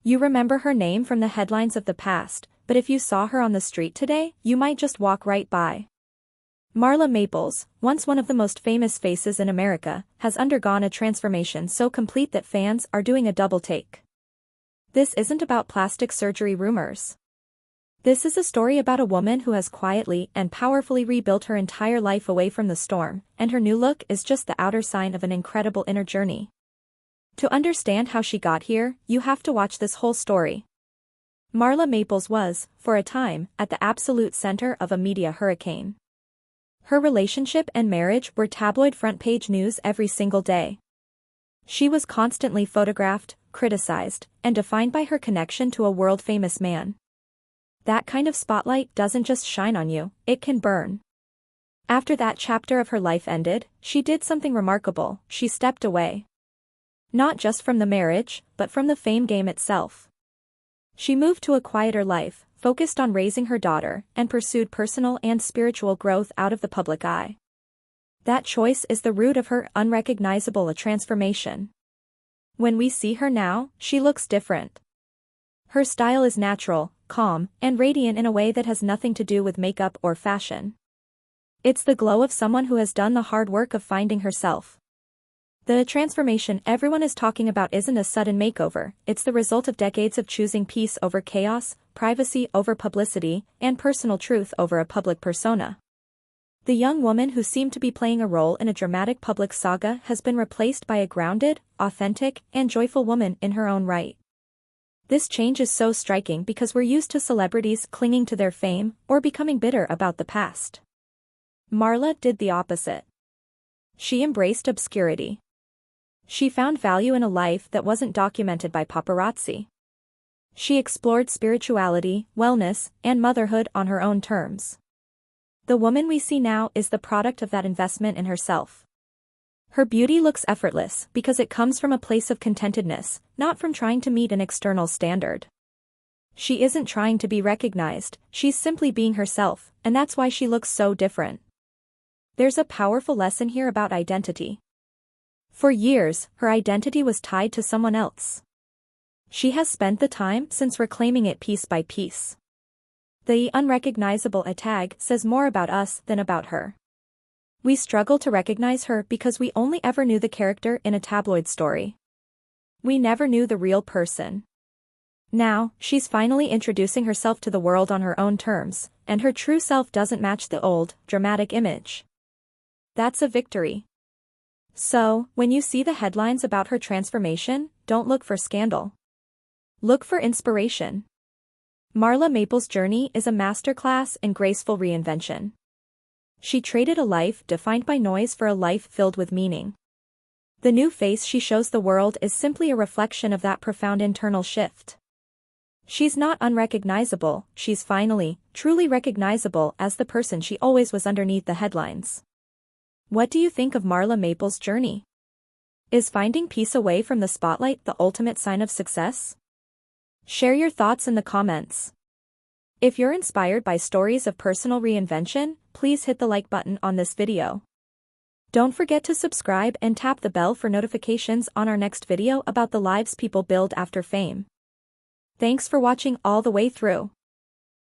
You remember her name from the headlines of the past, but if you saw her on the street today, you might just walk right by. Marla Maples, once one of the most famous faces in America, has undergone a transformation so complete that fans are doing a double take. This isn't about plastic surgery rumors. This is a story about a woman who has quietly and powerfully rebuilt her entire life away from the storm, and her new look is just the outer sign of an incredible inner journey. To understand how she got here, you have to watch this whole story. Marla Maples was, for a time, at the absolute center of a media hurricane. Her relationship and marriage were tabloid front-page news every single day. She was constantly photographed, criticized, and defined by her connection to a world-famous man. That kind of spotlight doesn't just shine on you, it can burn. After that chapter of her life ended, she did something remarkable. She stepped away. Not just from the marriage, but from the fame game itself. She moved to a quieter life, focused on raising her daughter, and pursued personal and spiritual growth out of the public eye. That choice is the root of her unrecognizable transformation. When we see her now, she looks different. Her style is natural, calm, and radiant in a way that has nothing to do with makeup or fashion. It's the glow of someone who has done the hard work of finding herself. The transformation everyone is talking about isn't a sudden makeover, it's the result of decades of choosing peace over chaos, privacy over publicity, and personal truth over a public persona. The young woman who seemed to be playing a role in a dramatic public saga has been replaced by a grounded, authentic, and joyful woman in her own right. This change is so striking because we're used to celebrities clinging to their fame or becoming bitter about the past. Marla did the opposite. She embraced obscurity. She found value in a life that wasn't documented by paparazzi. She explored spirituality, wellness, and motherhood on her own terms. The woman we see now is the product of that investment in herself. Her beauty looks effortless because it comes from a place of contentedness, not from trying to meet an external standard. She isn't trying to be recognized, she's simply being herself, and that's why she looks so different. There's a powerful lesson here about identity. For years, her identity was tied to someone else. She has spent the time since reclaiming it piece by piece. The unrecognizable tag says more about us than about her. We struggle to recognize her because we only ever knew the character in a tabloid story. We never knew the real person. Now, she's finally introducing herself to the world on her own terms, and her true self doesn't match the old, dramatic image. That's a victory. So, when you see the headlines about her transformation, don't look for scandal. Look for inspiration. Marla Maples' journey is a masterclass in graceful reinvention. She traded a life defined by noise for a life filled with meaning. The new face she shows the world is simply a reflection of that profound internal shift. She's not unrecognizable, she's finally, truly recognizable as the person she always was underneath the headlines. What do you think of Marla Maples' journey? Is finding peace away from the spotlight the ultimate sign of success? Share your thoughts in the comments. If you're inspired by stories of personal reinvention, please hit the like button on this video. Don't forget to subscribe and tap the bell for notifications on our next video about the lives people build after fame. Thanks for watching all the way through.